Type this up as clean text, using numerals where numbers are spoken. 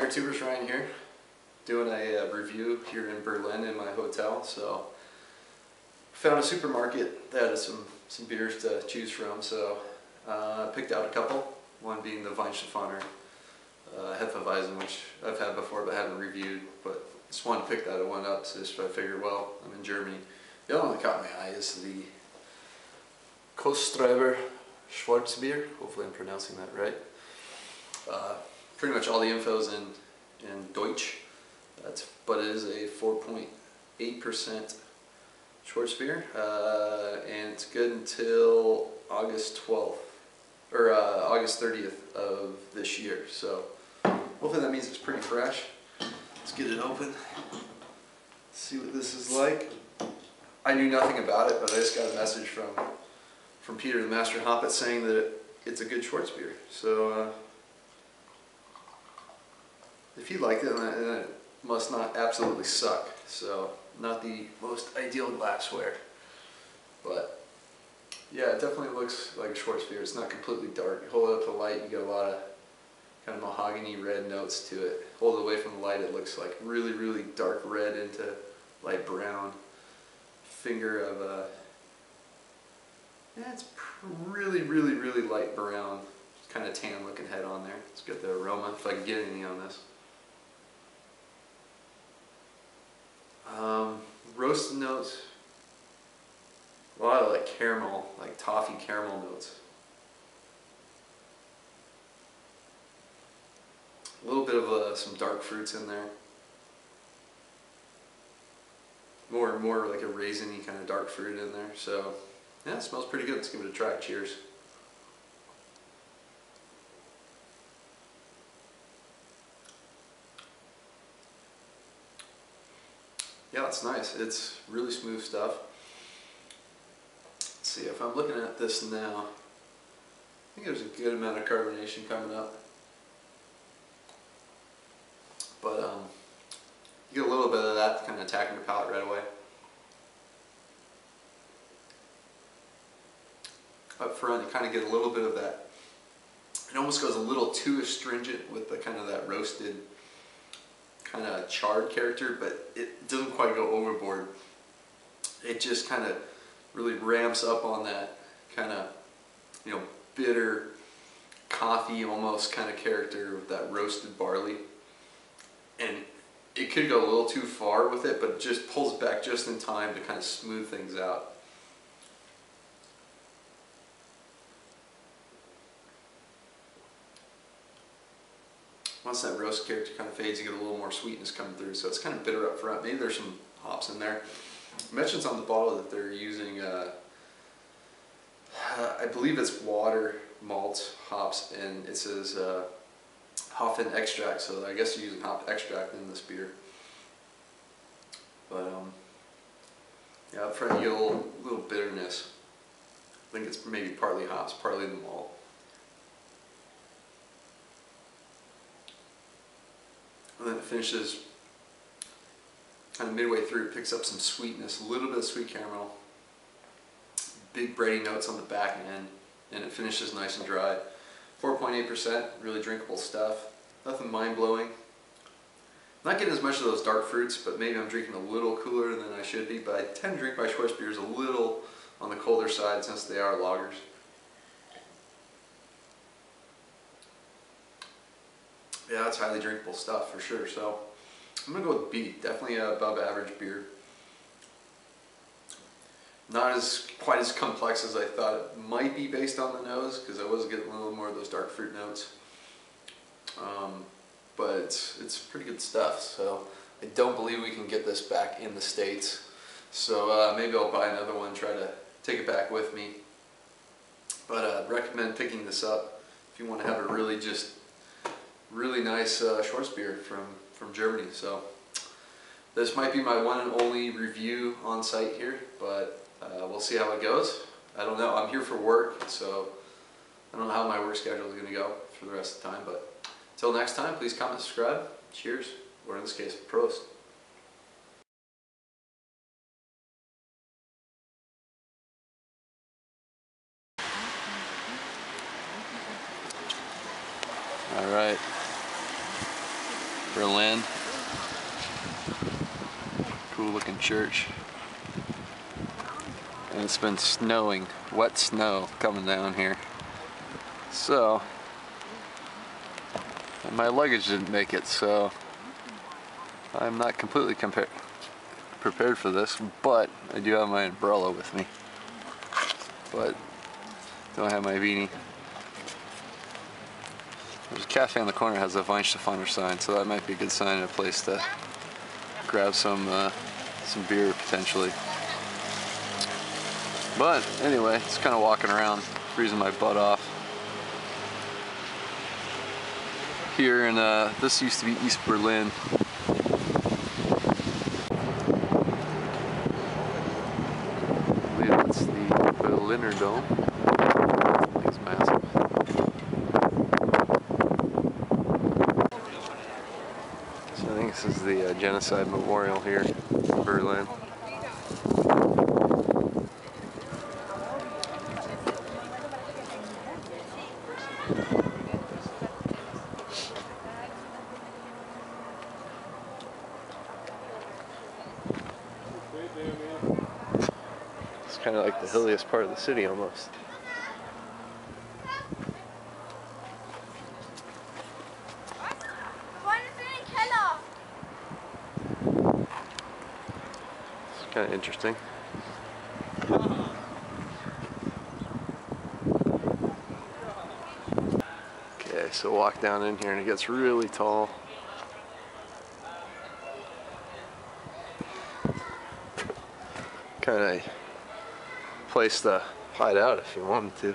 YouTubers Ryan here, doing a review here in Berlin in my hotel. So found a supermarket that had some beers to choose from, so I picked out a couple, one being the Weihenstephaner Hefeweizen, which I've had before but haven't reviewed, but just wanted to pick that one up, so I figured, well, I'm in Germany. The other one that caught my eye is the Köstritzer Schwarzbier, hopefully I'm pronouncing that right. Pretty much all the info's in Deutsch, but it is a 4.8% Schwarzbier, and it's good until August 12th, or August 30th of this year, so hopefully that means it's pretty fresh. Let's get it open, see what this is like. I knew nothing about it, but I just got a message from Peter, the master hoppet, saying that it's a good Schwarzbier. So if he liked it, then it must not absolutely suck. So not the most ideal glassware, but yeah, it definitely looks like a Schwarzbier. It's not completely dark. You hold it up to the light, you get a lot of kind of mahogany red notes to it. Hold it away from the light, it looks like really, really dark red into light brown. Finger of yeah, it's really, really, really light brown, kind of tan looking head on there. Let's get the aroma, if I can get anything on this. Roasted notes, a lot of like caramel, like toffee caramel notes. A little bit of some dark fruits in there. More like a raisiny kind of dark fruit in there. So yeah, it smells pretty good. Let's give it a try. Cheers. Yeah, it's nice. It's really smooth stuff. Let's see, if I'm looking at this now, I think there's a good amount of carbonation coming up. But you get a little bit of that kind of attacking your palate right away. Up front, you kind of get a little bit of that. It almost goes a little too astringent with the kind of that roasted, kind of charred character, but it doesn't quite go overboard. It just kind of really ramps up on that kind of, you know, bitter, coffee almost kind of character with that roasted barley. And it could go a little too far with it, but it just pulls back just in time to kind of smooth things out. Once that roast character kind of fades, you get a little more sweetness coming through, so it's kind of bitter up front. Maybe there's some hops in there. It mentions on the bottle that they're using, I believe it's water, malt, hops, and it says Hoffen extract, so I guess you're using hop extract in this beer. But yeah, up front you get a little bitterness. I think it's maybe partly hops, partly the malt. And then it finishes kind of midway through, it picks up some sweetness, a little bit of sweet caramel, big bready notes on the back end, and it finishes nice and dry. 4.8%, really drinkable stuff. Nothing mind-blowing. Not getting as much of those dark fruits, but maybe I'm drinking a little cooler than I should be, but I tend to drink my Schwarzbiers a little on the colder side since they are lagers. Yeah, it's highly drinkable stuff for sure. So I'm gonna go with B. Definitely a above average beer. Not quite as complex as I thought it might be based on the nose, because I was getting a little more of those dark fruit notes. But it's pretty good stuff. So I don't believe we can get this back in the States. So maybe I'll buy another one, try to take it back with me. But I'd recommend picking this up if you want to have a really nice Schwarzbier from Germany. So this might be my one and only review on site here, but we'll see how it goes. I don't know. I'm here for work, so I don't know how my work schedule is going to go for the rest of the time. But until next time, please comment, subscribe. Cheers, or in this case, Prost. All right. Berlin. Cool looking church. And it's been snowing, wet snow coming down here. So, and my luggage didn't make it, so I'm not completely prepared for this, but I do have my umbrella with me. But don't have my beanie. There's a cafe on the corner that has a Weinstefaner sign, so that might be a good sign, a place to grab some beer potentially. But anyway, just kind of walking around, freezing my butt off. Here in this used to be East Berlin. I believe that's the Berliner Dome. It's massive. So I think this is the genocide memorial here in Berlin. It's kind of like the hilliest part of the city almost. It's kind of interesting. Okay, so walk down in here and it gets really tall. Kind of place to hide out if you wanted to.